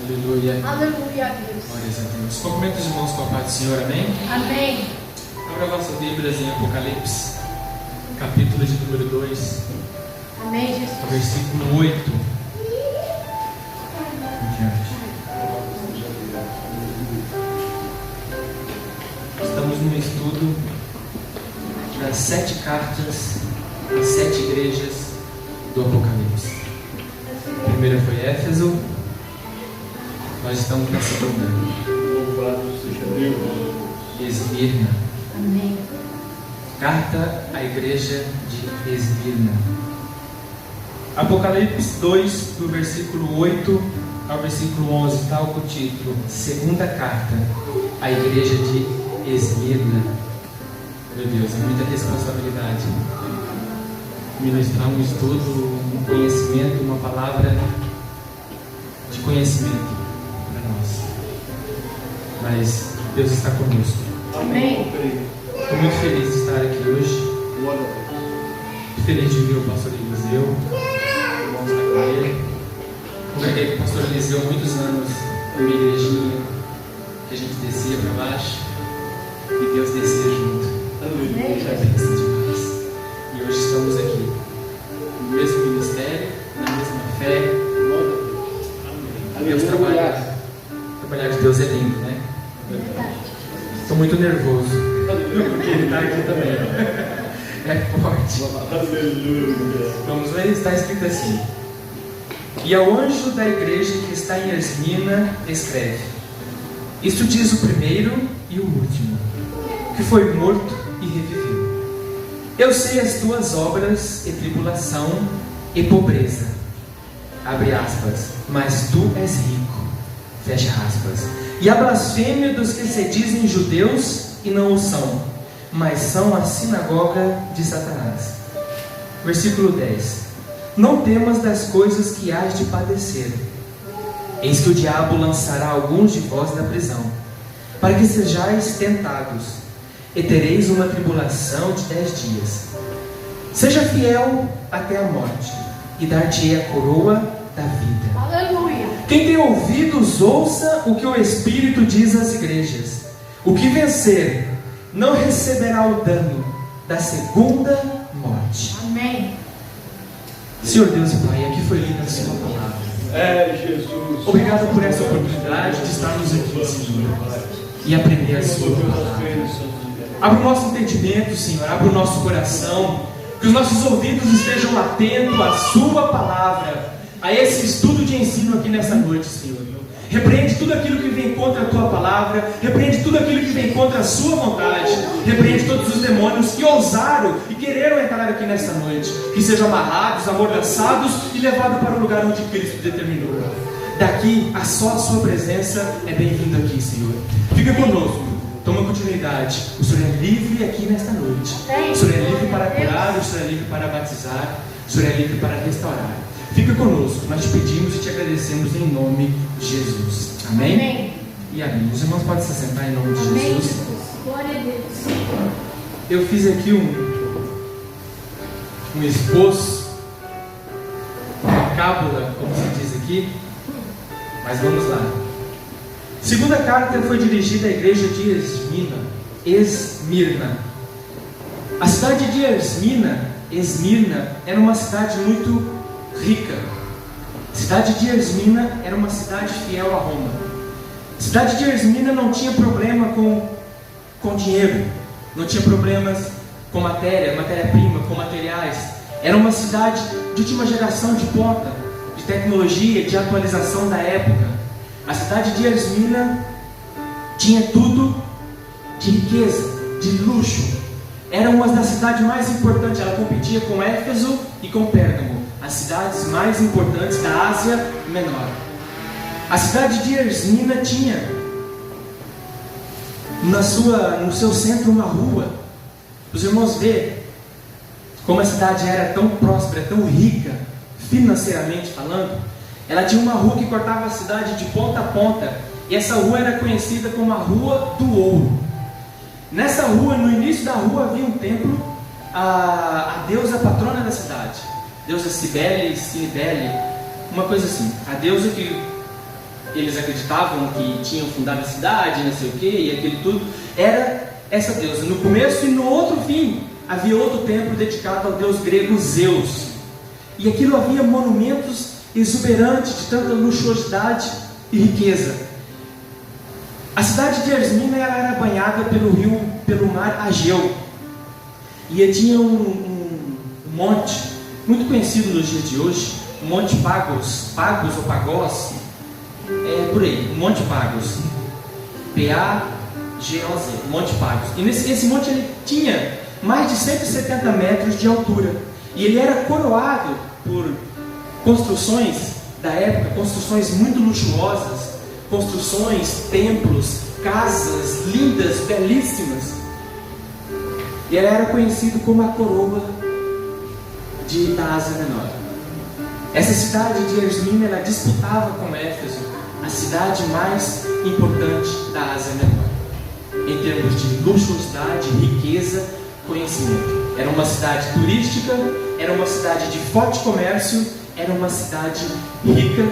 Aleluia. Aleluia a Deus. Glórias a Deus. Cumprimento os irmãos com a paz do Senhor, amém? Amém. Abra a vossa Bíblia em Apocalipse, capítulo de número 2, Amém, Jesus. versículo 8 em diante. Estamos no estudo das 7 cartas às 7 igrejas do Apocalipse. A primeira foi Éfeso, nós estamos na segunda. Louvado seja Deus. Esmirna. Amém. Carta à igreja de Esmirna. Apocalipse 2, do versículo 8 ao versículo 11, está com o título Segunda Carta à igreja de Esmirna. Meu Deus, é muita responsabilidade ministrar um estudo, um conhecimento, uma palavra de conhecimento para nós. Mas Deus está conosco. Amém. Estou muito feliz de estar aqui hoje. Glória a Deus. Feliz de ver o pastor Eliseu, irmãos da Caia. Conversei com o pastor Eliseu há muitos anos na minha igrejinha, que a gente descia para baixo e Deus descia junto. Aleluia. Já pensa demais. E hoje estamos aqui, no mesmo ministério, na mesma fé. Glória a Deus. Amém. Deus trabalhar de Deus é lindo, né? Verdade. Estou muito nervoso, porque ele está aqui também. É forte. Aleluia. Vamos ler, está escrito assim: E ao anjo da igreja que está em Esmirna escreve: Isto diz o primeiro e o último, que foi morto e reviveu. Eu sei as tuas obras e tribulação e pobreza, abre aspas, mas tu és rico, fecha aspas, e a blasfêmia dos que se dizem judeus e não o são, mas são a sinagoga de Satanás. Versículo 10: Não temas das coisas que hás de padecer. Eis que o diabo lançará alguns de vós na prisão, para que sejais tentados, e tereis uma tribulação de 10 dias. Seja fiel até a morte, e dar-te-ei a coroa da vida. Aleluia. Quem tem ouvidos, ouça o que o Espírito diz às igrejas. O que vencer não receberá o dano da segunda morte. Amém. Senhor Deus e Pai, aqui foi lida a sua palavra. É Jesus. Obrigado por essa oportunidade de estarmos aqui, Senhor, e aprender a sua palavra. Abra o nosso entendimento, Senhor, abra o nosso coração, que os nossos ouvidos estejam atentos à sua palavra, a esse estudo de ensino aqui nessa noite, Senhor. Repreende tudo aquilo que vem contra a tua palavra, repreende tudo aquilo que vem contra a sua vontade, repreende todos os demônios que ousaram e quereram entrar aqui nessa noite, que sejam amarrados, amordaçados e levados para o lugar onde Cristo determinou. Daqui, só a sua presença é bem-vindo aqui, Senhor. Fica conosco, toma continuidade. O Senhor é livre aqui nesta noite. O Senhor é livre para curar, o Senhor é livre para batizar, o Senhor é livre para restaurar. Fica conosco, nós te pedimos e te agradecemos em nome de Jesus. Amém? Amém. E amém. Os irmãos podem se sentar em nome de Amém, Jesus. Jesus. Glória a Deus. Eu fiz aqui um esboço, uma cábula, como se diz aqui, mas vamos lá. Segunda carta foi dirigida à igreja de Esmirna. A cidade de Esmirna era uma cidade muito rica. A cidade de Esmirna era uma cidade fiel a Roma. A cidade de Esmirna não tinha problema com dinheiro, não tinha problemas com matéria-prima, com materiais. Era uma cidade de última geração, de ponta, de tecnologia, de atualização da época. A cidade de Esmirna tinha tudo de riqueza, de luxo. Era uma das cidades mais importantes. Ela competia com Éfeso e com Pérgamo, as cidades mais importantes da Ásia Menor. A cidade de Esmirna tinha no seu centro uma rua. Os irmãos vê como a cidade era tão próspera, tão rica, financeiramente falando. Ela tinha uma rua que cortava a cidade de ponta a ponta, e essa rua era conhecida como a Rua do Ouro. Nessa rua, no início da rua, havia um templo à deusa patrona da cidade, deusa Cibele, uma coisa assim, a deusa que eles acreditavam que tinham fundado a cidade, não sei o que, e aquele tudo, era essa deusa. No começo e no outro fim, havia outro templo dedicado ao deus grego Zeus. E aquilo havia monumentos exuberantes de tanta luxuosidade e riqueza. A cidade de Esmina era banhada pelo mar Ageu. E tinha um monte muito conhecido nos dias de hoje, o Monte Pagos ou Pagos, por aí, o Monte Pagos, P-A-G-O-Z, Monte Pagos. E esse monte ele tinha mais de 170 metros de altura, e ele era coroado por construções da época, construções muito luxuosas, construções, templos, casas lindas, belíssimas. E ele era conhecido como a coroa da Ásia Menor. Essa cidade de Esmina, ela disputava com Éfeso a cidade mais importante da Ásia Menor, em termos de luxuosidade, riqueza, conhecimento. Era uma cidade turística, era uma cidade de forte comércio, era uma cidade rica,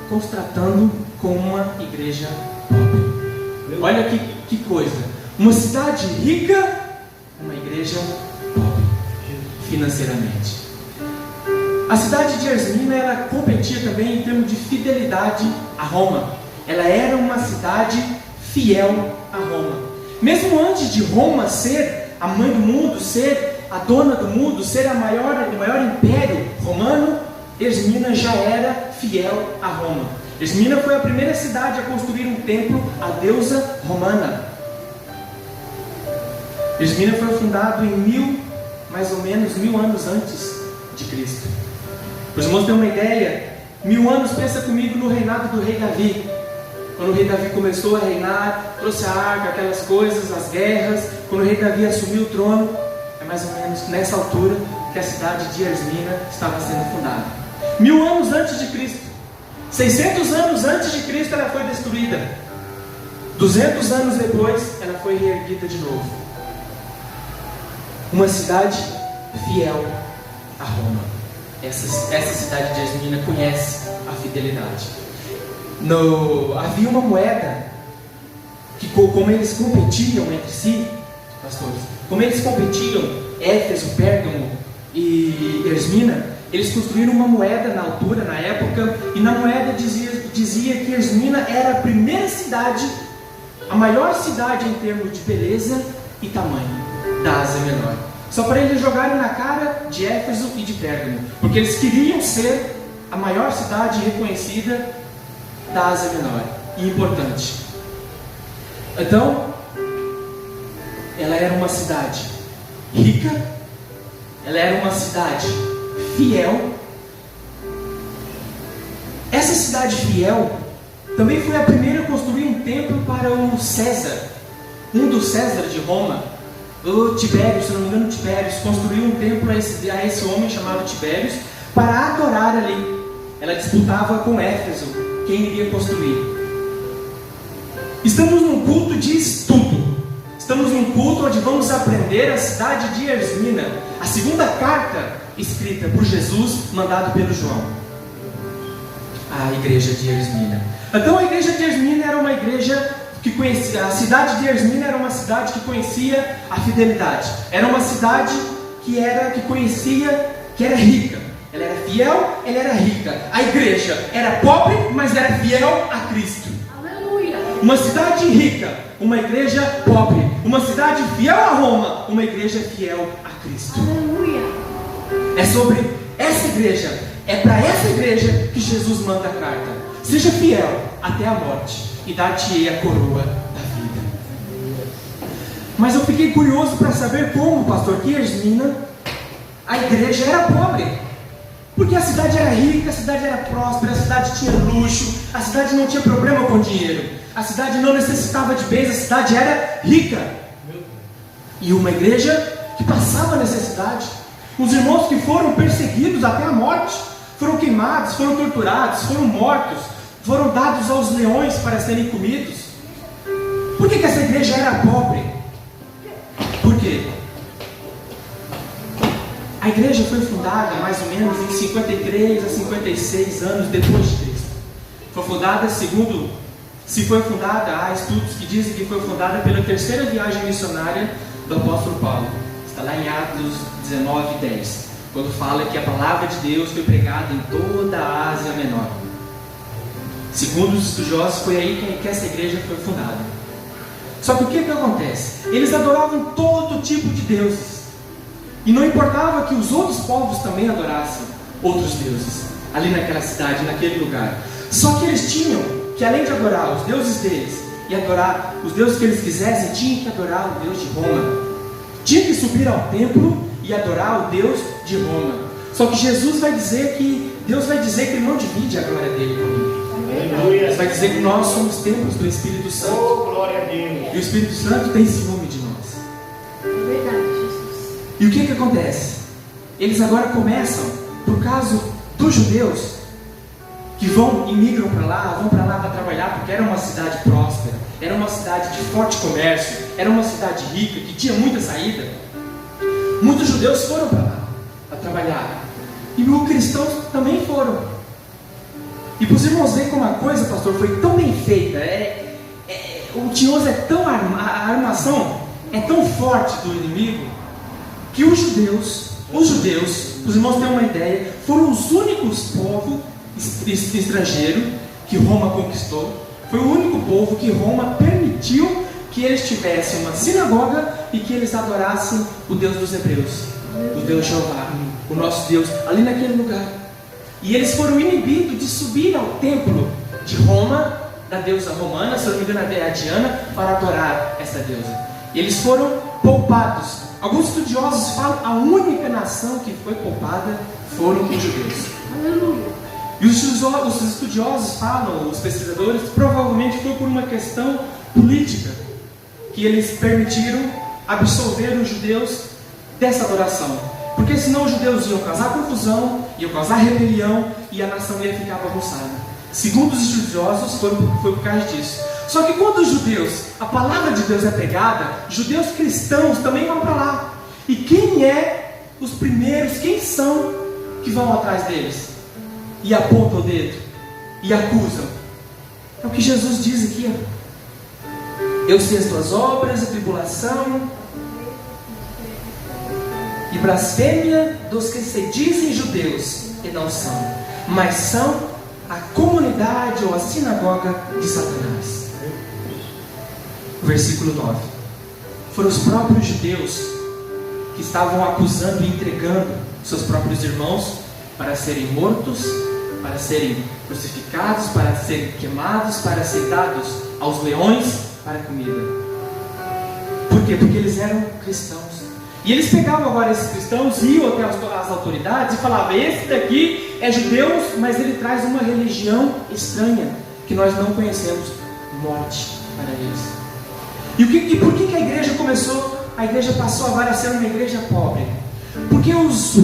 contrastando com uma igreja pobre. Olha que coisa! Uma cidade rica, uma igreja pobre financeiramente. A cidade de Esmina, ela competia também em termos de fidelidade a Roma. Ela era uma cidade fiel a Roma. Mesmo antes de Roma ser a mãe do mundo, ser a dona do mundo, ser o maior império romano, Esmina já era fiel a Roma. Esmina foi a primeira cidade a construir um templo à deusa romana. Esmina foi fundado em mais ou menos 1000 anos antes de Cristo. Os irmãos têm uma ideia, 1000 anos, pensa comigo no reinado do rei Davi. Quando o rei Davi começou a reinar, trouxe a arca, aquelas coisas, as guerras. Quando o rei Davi assumiu o trono, é mais ou menos nessa altura que a cidade de Esmina estava sendo fundada. 1000 anos antes de Cristo. 600 anos antes de Cristo ela foi destruída. 200 anos depois ela foi reerguida de novo. Uma cidade fiel a Roma. Essa cidade de Esmina conhece a fidelidade. Havia uma moeda que, como eles competiam entre si, pastores, como eles competiam, Éfeso, Pérgamo e Esmina, eles construíram uma moeda na altura, na época, e na moeda dizia que Esmina era a primeira cidade, a maior cidade em termos de beleza e tamanho da Ásia Menor. Só para eles jogarem na cara de Éfeso e de Pérgamo, porque eles queriam ser a maior cidade reconhecida da Ásia Menor e importante. Então, ela era uma cidade rica, ela era uma cidade fiel. Essa cidade fiel também foi a primeira a construir um templo para o César, um dos Césares de Roma. O Tibério, se não me engano, Tibérios construiu um templo a esse homem chamado Tibérios para adorar ali. Ela disputava com Éfeso quem iria construir. Estamos num culto de estudo. Estamos num culto onde vamos aprender a cidade de Esmina, a segunda carta escrita por Jesus, mandado pelo João. A igreja de Esmina. Então a igreja de Esmina era uma igreja que conhecia, a cidade de Esmina era uma cidade que conhecia a fidelidade. Era uma cidade que conhecia, que era rica. Ela era fiel, ela era rica. A igreja era pobre, mas era fiel a Cristo. Aleluia. Uma cidade rica, uma igreja pobre. Uma cidade fiel a Roma, uma igreja fiel a Cristo. Aleluia. É sobre essa igreja, é para essa igreja que Jesus manda a carta. Seja fiel até a morte e dar-te-ei a coroa da vida. Mas eu fiquei curioso para saber como, pastor, que Esmina, a igreja era pobre. Porque a cidade era rica, a cidade era próspera, a cidade tinha luxo, a cidade não tinha problema com dinheiro, a cidade não necessitava de bens, a cidade era rica. E uma igreja que passava necessidade. Os irmãos que foram perseguidos até a morte, foram queimados, foram torturados, foram mortos, foram dados aos leões para serem comidos. Por que essa igreja era pobre? Por quê? A igreja foi fundada mais ou menos em 53 a 56 anos depois de Cristo. Foi fundada segundo, se foi fundada, há estudos que dizem que foi fundada pela terceira viagem missionária do apóstolo Paulo. Está lá em Atos 19:10, quando fala que a palavra de Deus foi pregada em toda a Ásia Menor. Segundo os estudiosos, foi aí que essa igreja foi fundada. Só que o que acontece? Eles adoravam todo tipo de deuses, e não importava que os outros povos também adorassem outros deuses, ali naquela cidade, naquele lugar. Só que eles tinham que, além de adorar os deuses deles e adorar os deuses que eles quisessem, tinham que adorar o Deus de Roma. Tinha que subir ao templo e adorar o Deus de Roma. Só que Jesus vai dizer que Deus vai dizer que Ele não divide a glória dele comigo. Ele vai dizer que nós somos templos do Espírito Santo. Oh, glória a Deus. E o Espírito Santo tem ciúme de nós. É verdade, Jesus. E o que acontece? Eles agora começam, por causa dos judeus, que vão e migram para lá para trabalhar, porque era uma cidade próspera, era uma cidade de forte comércio, era uma cidade rica, que tinha muita saída. Muitos judeus foram para lá a trabalhar, e os cristãos também foram. E para os irmãos verem como a coisa, pastor, foi tão bem feita, o tinhoso é tão a armação é tão forte do inimigo, que os judeus, os irmãos têm uma ideia, foram os únicos povos estrangeiros que Roma conquistou. Foi o único povo que Roma permitiu que eles tivessem uma sinagoga e que eles adorassem o Deus dos hebreus, o Deus Jeová, o nosso Deus, ali naquele lugar. E eles foram inibidos de subir ao templo de Roma, da deusa romana, se eu não me engano é a Diana, para adorar essa deusa. E eles foram poupados. Alguns estudiosos falam que a única nação que foi poupada foram os judeus. Aleluia. E os estudiosos falam, os pesquisadores, provavelmente foi por uma questão política, que eles permitiram absolver os judeus dessa adoração. Porque senão os judeus iam causar confusão, iam causar rebelião, e a nação ia ficar bagunçada. Segundo os estudiosos, foi por causa disso. Só que quando os judeus, a palavra de Deus é pregada, judeus cristãos também vão para lá. E quem é os primeiros, quem são que vão atrás deles? E apontam o dedo, e acusam. É o que Jesus diz aqui. Eu sei as tuas obras, a tribulação e blasfêmia dos que se dizem judeus e não são, mas são a comunidade ou a sinagoga de Satanás. Versículo 9. Foram os próprios judeus que estavam acusando e entregando seus próprios irmãos para serem mortos, para serem crucificados, para serem queimados, para ser dados aos leões para comida. Por quê? Porque eles eram cristãos. E eles pegavam agora esses cristãos, iam até as autoridades e falavam: esse daqui é judeu, mas ele traz uma religião estranha que nós não conhecemos. Morte para eles. E por que a igreja começou? A igreja passou agora a ser uma igreja pobre. Porque os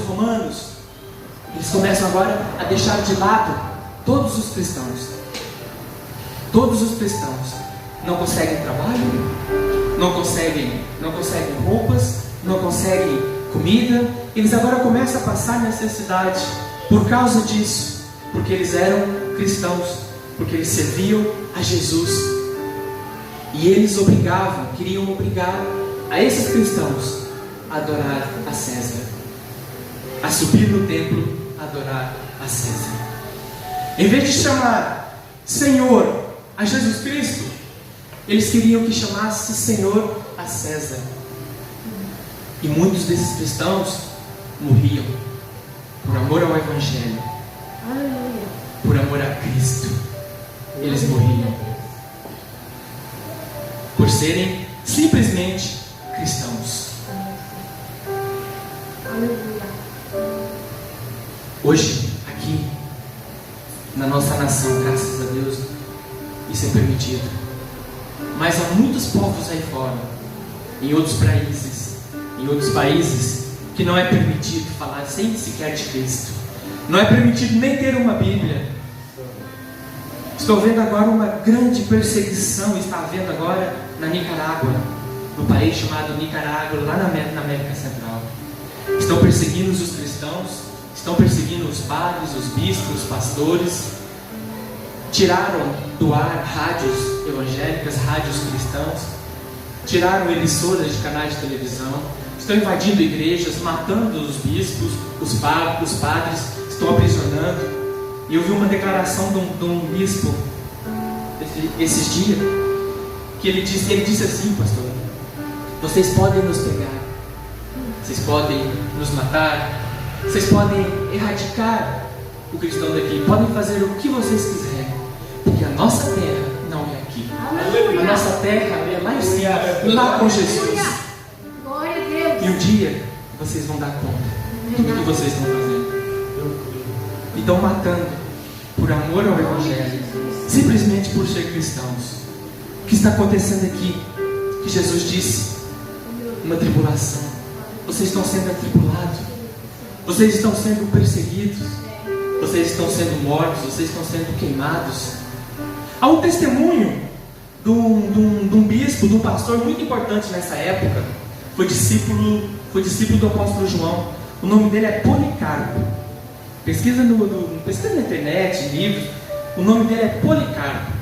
romanos, eles começam agora a deixar de lado todos os cristãos. Todos os cristãos não conseguem trabalho, não conseguem roupas, não conseguem comida. Eles agora começam a passar necessidade por causa disso, porque eles eram cristãos, porque eles serviam a Jesus. E eles queriam obrigar a esses cristãos a adorar a César, a subir no templo, a adorar a César. Em vez de chamar Senhor a Jesus Cristo, eles queriam que chamasse Senhor a César. E muitos desses cristãos morriam por amor ao Evangelho, Aleluia. por amor a Cristo. Eles morriam por serem simplesmente cristãos. Aleluia. Hoje, aqui, na nossa nação, graças a Deus, isso é permitido. Mas há muitos povos aí fora, em outros países, que não é permitido falar sem sequer de Cristo. Não é permitido nem ter uma Bíblia. Estou vendo agora uma grande perseguição, está havendo agora na Nicarágua, no país chamado Nicarágua, lá na América Central. Estão perseguindo os cristãos, estão perseguindo os padres, os bispos, os pastores. tiraram do ar rádios evangélicas, rádios cristãos, tiraram emissoras de canais de televisão, estão invadindo igrejas, matando os bispos, os padres, estão aprisionando. E eu vi uma declaração de um bispo esses dias, que ele disse assim: pastor, vocês podem nos pegar, vocês podem nos matar, vocês podem erradicar o cristão daqui, podem fazer o que vocês quiserem, porque a nossa terra não é aqui. A nossa terra é lá em cima, lá com Jesus. Glória a Deus. E um dia vocês vão dar conta de tudo que vocês estão fazendo. E estão matando por amor ao Evangelho, simplesmente por ser cristãos. O que está acontecendo aqui? Que Jesus disse: uma tribulação. Vocês estão sendo atribulados, vocês estão sendo perseguidos, vocês estão sendo mortos, vocês estão sendo queimados. Há um testemunho de um bispo, de um pastor muito importante nessa época. Foi discípulo do apóstolo João. O nome dele é Policarpo. Pesquisa na internet, livros. O nome dele é Policarpo.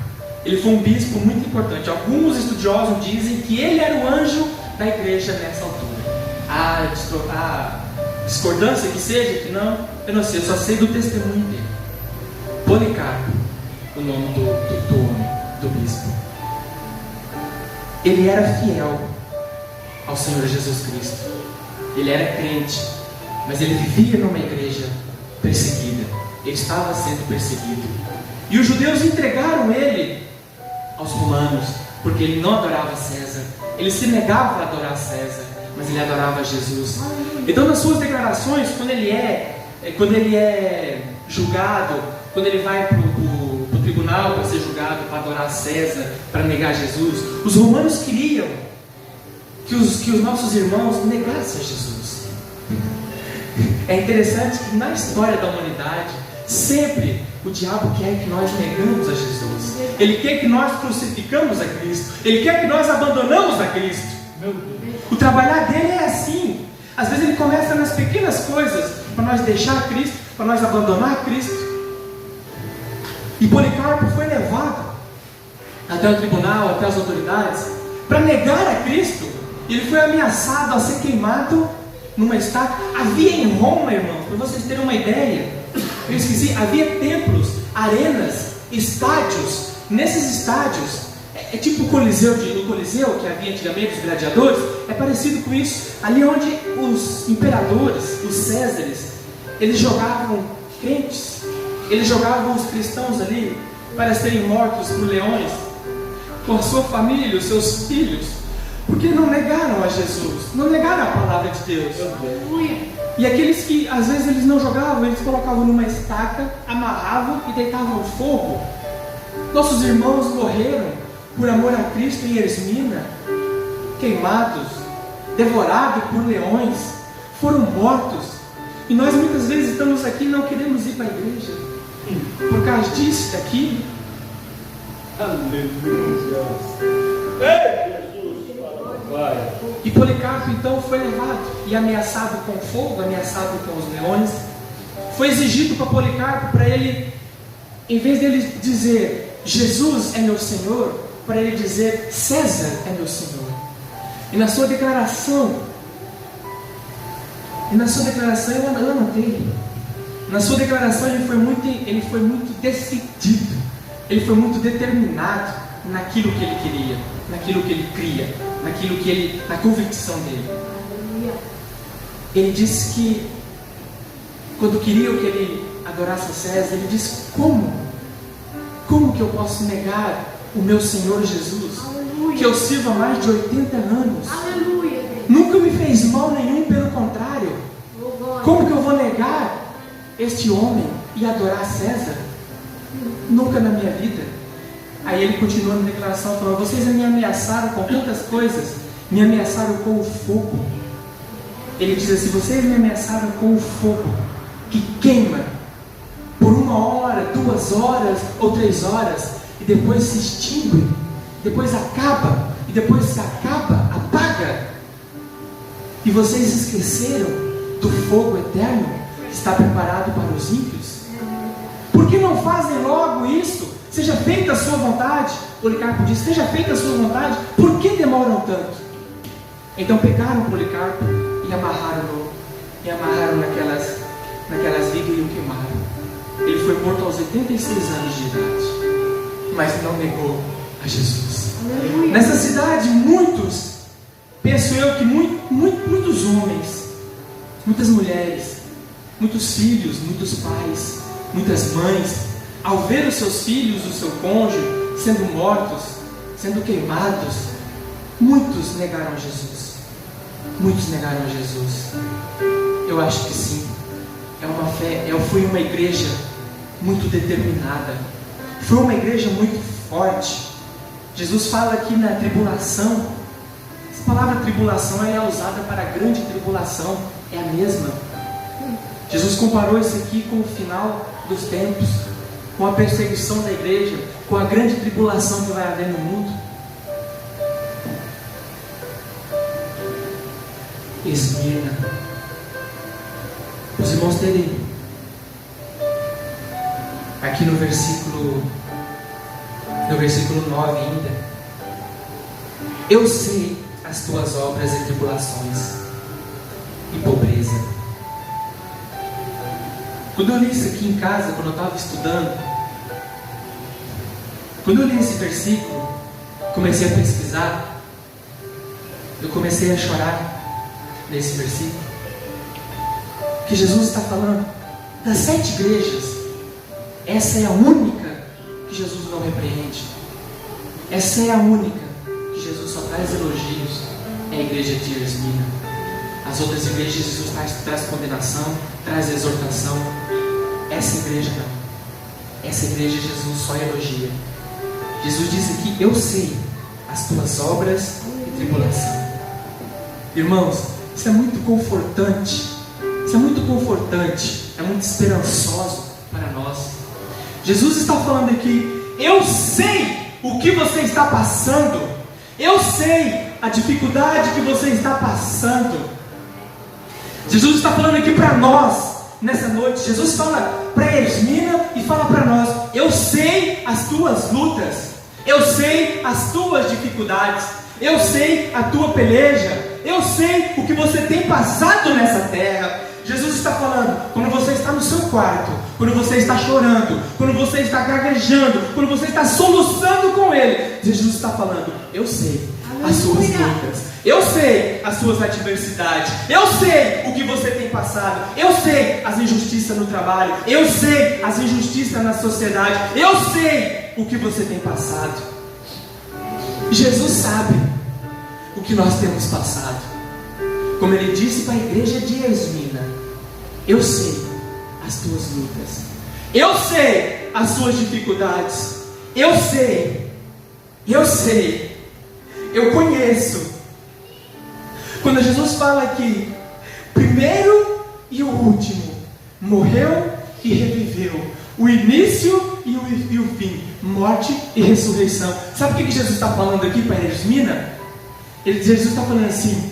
Ele foi um bispo muito importante. Alguns estudiosos dizem que ele era o anjo da igreja nessa altura. A discordância que seja, que não, eu não sei, eu só sei do testemunho dele. Policarpo, o nome do homem, do bispo. Ele era fiel ao Senhor Jesus Cristo. Ele era crente, mas ele vivia numa igreja perseguida. Ele estava sendo perseguido. E os judeus entregaram ele aos romanos, porque ele não adorava César. Ele se negava a adorar César, mas ele adorava Jesus. Então, nas suas declarações, quando ele é julgado, quando ele vai para o tribunal para ser julgado, para adorar César, para negar Jesus, os romanos queriam que os nossos irmãos negassem Jesus. É interessante que na história da humanidade, sempre o diabo quer que nós negamos a Jesus. Ele quer que nós crucificamos a Cristo. Ele quer que nós abandonamos a Cristo. O trabalhar dele é assim. Às vezes ele começa nas pequenas coisas, para nós deixar Cristo, para nós abandonar Cristo. E Policarpo foi levado até o tribunal, até as autoridades, para negar a Cristo. Ele foi ameaçado a ser queimado numa estaca. Havia em Roma, irmãos, para vocês terem uma ideia, eu esqueci, havia templos, arenas, estádios. Nesses estádios, é tipo o Coliseu, no Coliseu que havia antigamente, os gladiadores, é parecido com isso. Ali onde os imperadores, os Césares, eles jogavam crentes, eles jogavam os cristãos ali para serem mortos por leões, com a sua família, os seus filhos, porque não negaram a Jesus, não negaram a palavra de Deus. E aqueles que às vezes eles não jogavam, eles colocavam numa estaca, amarravam e deitavam fogo. Nossos irmãos morreram por amor a Cristo em Esmirna, queimados, devorados por leões, foram mortos. E nós muitas vezes estamos aqui e não queremos ir para a igreja por causa disso, daquilo. Aleluia. Ei, Jesus, vai. E Policarpo então foi levado e ameaçado com fogo, ameaçado com os leões. Foi exigido para Policarpo, para ele, em vez dele dizer Jesus é meu Senhor, para ele dizer César é meu Senhor. E na sua declaração eu anotei. Na sua declaração ele foi muito decidido, ele foi muito determinado naquilo que ele queria, naquilo que ele cria, na convicção dele. Ele disse que quando queriam que ele adorasse a César, ele disse: como que eu posso negar o meu Senhor Jesus, que eu sirvo há mais de 80 anos, nunca me fez mal nenhum, pelo contrário, como que eu vou negar este homem e adorar César? Nunca na minha vida. Aí ele continua na declaração falando: vocês me ameaçaram com tantas coisas, me ameaçaram com o fogo. Ele diz assim: vocês me ameaçaram com o fogo que queima por 1 hora, 2 horas ou 3 horas, e depois se extingue, depois acaba, e depois se acaba, apaga. E vocês esqueceram do fogo eterno que está preparado para os ímpios? Por que não fazem logo isso? Seja feita a sua vontade. Policarpo disse: seja feita a sua vontade. Por que demoram tanto? Então pegaram Policarpo e amarraram naquelas vigas e o queimaram. Ele foi morto aos 86 anos de idade, mas não negou a Jesus. Aleluia. Nessa cidade, penso eu que muitos homens, muitas mulheres, muitos filhos, muitos pais, muitas mães, ao ver os seus filhos, o seu cônjuge sendo mortos, sendo queimados, muitos negaram Jesus. Muitos negaram Jesus. Eu acho que sim. Foi uma igreja muito determinada. Foi uma igreja muito forte. Jesus fala aqui na tribulação. Essa palavra tribulação é usada para a grande tribulação. É a mesma. Jesus comparou isso aqui com o final dos tempos, com a perseguição da igreja, com a grande tribulação que vai haver no mundo. Esmirna. Os irmãos terem aqui no versículo 9 ainda: eu sei as tuas obras e tribulações e pobreza. Quando eu li isso aqui em casa, quando eu estava estudando, quando eu li esse versículo, comecei a pesquisar, eu comecei a chorar nesse versículo, que Jesus está falando das 7 igrejas. Essa é a única que Jesus não repreende. Essa é a única que Jesus só traz elogios. É a igreja de Esmirna. As outras igrejas Jesus traz condenação, traz exortação. Essa igreja não. Essa igreja Jesus só elogia. Jesus diz aqui: eu sei as tuas obras e tribulação. Irmãos, isso é muito confortante. Isso é muito confortante. É muito esperançoso para nós. Jesus está falando aqui: eu sei o que você está passando. Eu sei a dificuldade que você está passando. Jesus está falando aqui para nós nessa noite. Jesus fala para Esmirna e fala para nós: eu sei as tuas lutas, eu sei as tuas dificuldades, eu sei a tua peleja, eu sei o que você tem passado nessa terra. Jesus está falando, quando você está no seu quarto, quando você está chorando, quando você está gaguejando, quando você está soluçando com Ele, Jesus está falando: eu sei as suas lutas, eu sei as suas adversidades, eu sei o que você tem passado, eu sei as injustiças no trabalho, eu sei as injustiças na sociedade, eu sei o que você tem passado. Jesus sabe o que nós temos passado. Como Ele disse para a igreja de Esmirna: eu sei as tuas lutas, eu sei as suas dificuldades, eu conheço. Quando Jesus fala aqui, primeiro e o último, morreu e reviveu, o início e o fim, morte e ressurreição. Sabe o que Jesus está falando aqui para Esmirna? Jesus está falando assim: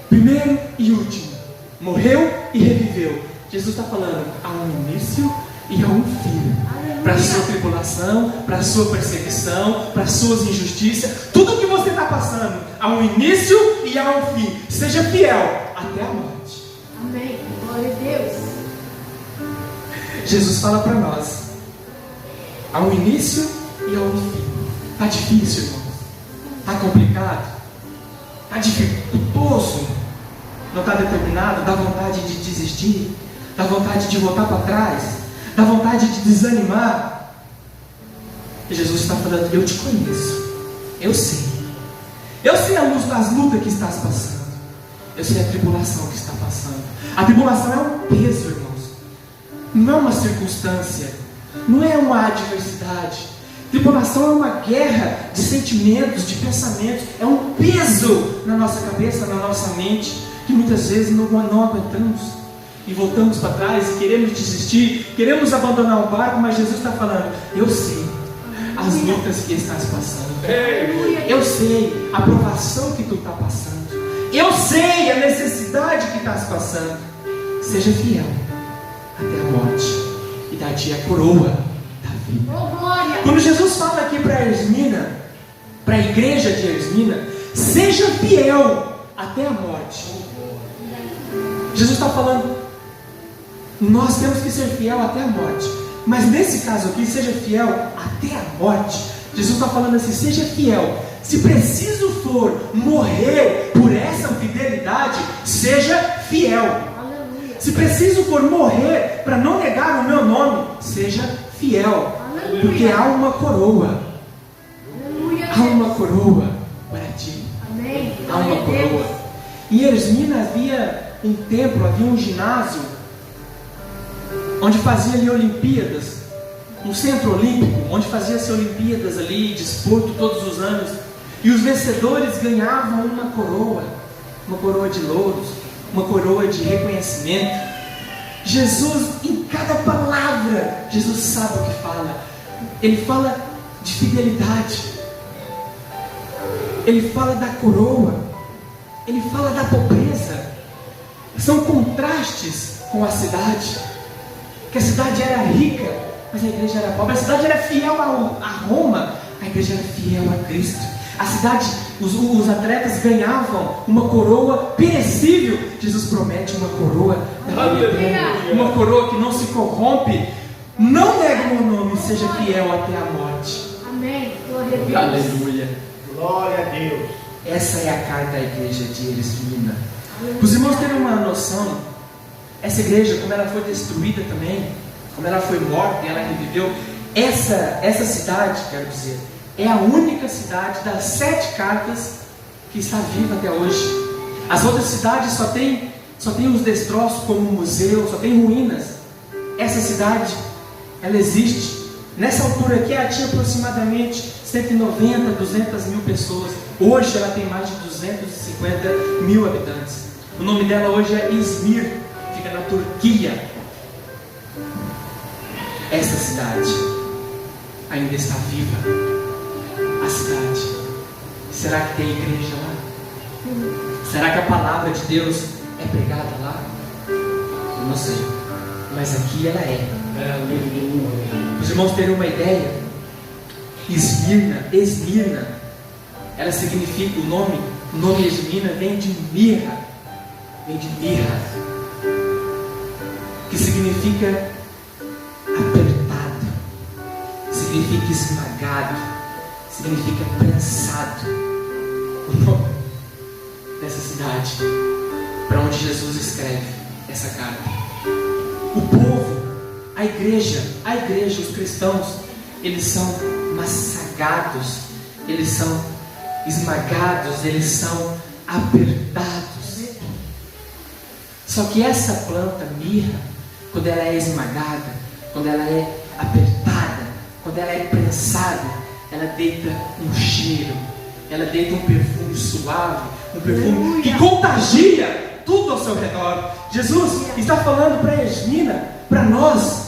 primeiro e último, morreu e reviveu. Jesus está falando: há um início e há um fim. Para a sua tribulação, para a sua perseguição, para as suas injustiças, tudo que você está passando, há um início e há um fim. Seja fiel até a morte. Amém. Glória a Deus. Jesus fala para nós: há um início e há um fim. Está difícil, irmãos? Está complicado? Está dificultoso? Não está determinado? Dá vontade de desistir? Dá vontade de voltar para trás? Dá vontade de desanimar? E Jesus está falando: eu te conheço, eu sei as lutas que estás passando, eu sei a tribulação que está passando. A tribulação é um peso, irmãos, não é uma circunstância, não é uma adversidade. Tribulação é uma guerra de sentimentos, de pensamentos, é um peso na nossa cabeça, na nossa mente, que muitas vezes não aguentamos e voltamos para trás e queremos desistir, queremos abandonar o barco. Mas Jesus está falando: eu sei as lutas que estás passando, eu sei a provação que tu está passando, eu sei a necessidade que estás passando. Seja fiel até a morte e dá-te a coroa da vida. Oh, glória! Quando Jesus fala aqui para Esmina, para a igreja de Esmina, seja fiel até a morte. Jesus está falando, nós temos que ser fiel até a morte. Mas nesse caso aqui, seja fiel até a morte. Jesus está falando assim, seja fiel. Se preciso for morrer por essa fidelidade, seja fiel. Aleluia. Se preciso for morrer para não negar o meu nome, seja fiel. Aleluia. Porque há uma coroa. Aleluia. Há uma coroa para ti. Amém. Há uma Glória a Deus. coroa. Em Esmina havia um templo, havia um ginásio, onde fazia ali Olimpíadas, um centro olímpico, onde fazia-se Olimpíadas ali, desporto todos os anos, e os vencedores ganhavam uma coroa de louros, uma coroa de reconhecimento. Jesus, em cada palavra, Jesus sabe o que fala. Ele fala de fidelidade, ele fala da coroa, ele fala da pobreza. São contrastes com a cidade, que a cidade era rica, mas a igreja era pobre. A cidade era fiel a Roma, a igreja era fiel a Cristo. A cidade, os atletas ganhavam uma coroa perecível. Jesus promete uma coroa da vida eterna, uma coroa que não se corrompe. Não negue o meu nome, seja fiel até a morte. Amém. Glória a Deus. Aleluia. Glória a Deus. Essa é a carta à igreja de Esmina. Para os irmãos terem uma noção, essa igreja, como ela foi destruída também, como ela foi morta e ela reviveu, essa cidade, quero dizer, é a única cidade das 7 cartas que está viva até hoje. As outras cidades só tem os destroços como museu, só tem ruínas. Essa cidade, ela existe. Nessa altura aqui, ela tinha aproximadamente 190, 200 mil pessoas. Hoje ela tem mais de 250 mil habitantes. O nome dela hoje é Izmir, fica na Turquia. Essa cidade ainda está viva. A cidade. Será que tem igreja lá? Será que a palavra de Deus é pregada lá? Eu não sei. Mas aqui ela é. Os irmãos terem uma ideia, Esmirna, ela significa, o nome Esmirna vem de mirra, que significa apertado, significa esmagado, significa prensado. O nome dessa cidade, para onde Jesus escreve essa carta. O povo, a igreja, os cristãos, eles são massacrados, eles são esmagados, eles são apertados. Só que essa planta mirra, quando ela é esmagada, quando ela é apertada, quando ela é prensada, ela deita um cheiro, ela deita um perfume suave, um perfume que contagia tudo ao seu redor. Jesus está falando para Esmina, para nós,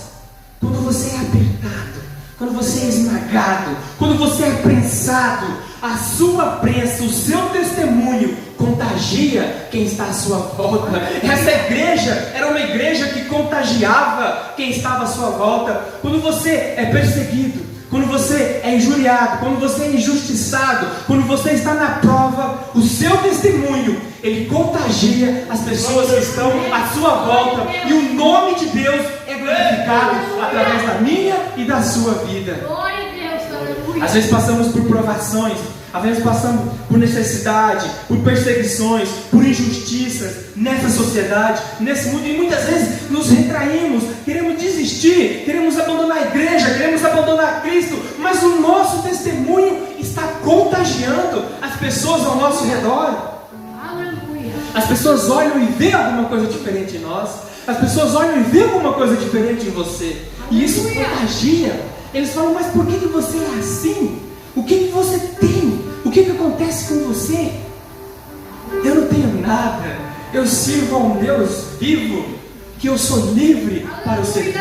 quando você é apertado, quando você é esmagado, quando você é prensado, a sua prensa, o seu testemunho contagia quem está à sua volta. Essa igreja era uma igreja que contagiava quem estava à sua volta. Quando você é perseguido, quando você é injuriado, quando você é injustiçado, quando você está na prova, o seu testemunho, ele contagia as pessoas que estão à sua volta, e o nome de Deus é glorificado através da minha e da sua vida. Glória a Deus, aleluia. Às vezes passamos por provações, às vezes passamos por necessidade, por perseguições, por injustiças nessa sociedade, nesse mundo, e muitas vezes nos retraímos, queremos desistir, queremos abandonar a igreja, queremos abandonar Cristo, mas o nosso testemunho está contagiando as pessoas ao nosso redor. Aleluia. As pessoas olham e veem alguma coisa diferente em nós, as pessoas olham e veem alguma coisa diferente em você, e isso contagia. Eles falam, mas por que você é assim? O que você tem? O que acontece com você? Eu não tenho nada. Eu sirvo a um Deus vivo, que eu sou livre para o servir.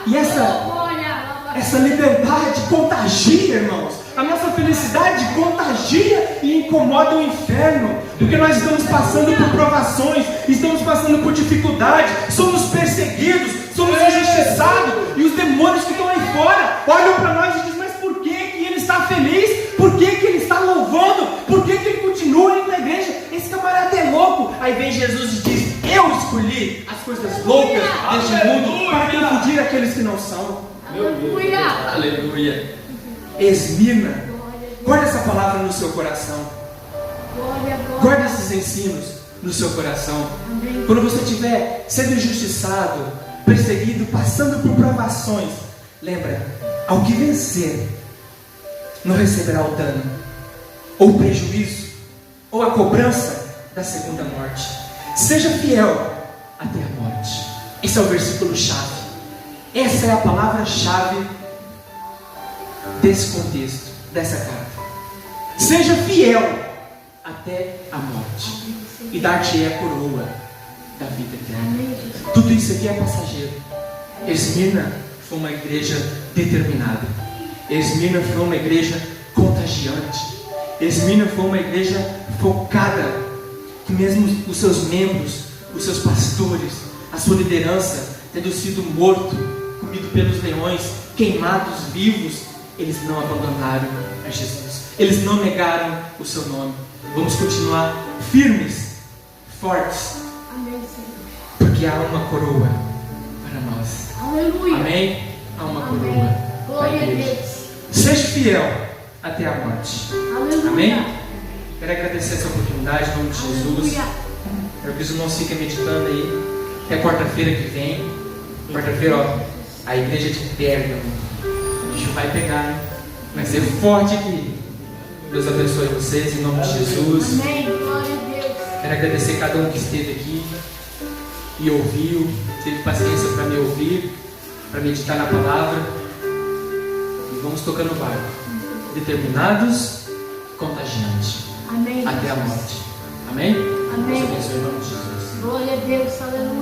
E essa liberdade contagia, irmãos. A nossa felicidade contagia e incomoda o inferno, porque nós estamos passando por provações, estamos passando por dificuldade, somos perseguidos, somos injustiçados, e os demônios que estão aí fora olham para nós e dizem, mas por quê? Aí vem Jesus e diz: eu escolhi as coisas loucas deste mundo para confundir aqueles que não são. Aleluia. Aleluia. Esmirna, guarda essa palavra no seu coração. Glória, glória. Guarda esses ensinos no seu coração. Amém. Quando você estiver sendo injustiçado, perseguido, passando por provações, lembra, ao que vencer, não receberá o dano, ou o prejuízo, ou a cobrança da segunda morte. Seja fiel até a morte. Esse é o versículo-chave. Essa é a palavra-chave desse contexto, dessa carta. Seja fiel até a morte, e dar-te-ei a coroa da vida eterna. Amém, Jesus. Tudo isso aqui é passageiro. Esmirna foi uma igreja determinada. Esmirna foi uma igreja contagiante. Esmirna foi uma igreja focada, que mesmo os seus membros, os seus pastores, a sua liderança, tendo sido morto, comido pelos leões, queimados vivos, eles não abandonaram a Jesus. Eles não negaram o seu nome. Vamos continuar firmes, fortes, Amém, Senhor. porque há uma coroa para nós. Aleluia. Amém? Há uma Amém. coroa para Glória a a igreja. Deus. Seja fiel até a morte. Aleluia. Amém? Quero agradecer essa oportunidade em nome de Jesus. Aleluia. Eu que os irmãos fiquem meditando aí. Até quarta-feira que vem. Quarta-feira, ó, a igreja de Pérgamo. O bicho vai pegar, hein? Vai ser forte aqui. Deus abençoe vocês em nome de Jesus. Amém. Glória a Deus. Quero agradecer cada um que esteve aqui e ouviu, teve paciência para me ouvir, para meditar na palavra. E vamos tocando o barco, determinados, contagiantes, Amém. até a morte. Amém? Amém. Deus abençoe em nome de Jesus. Glória a Deus. Aleluia.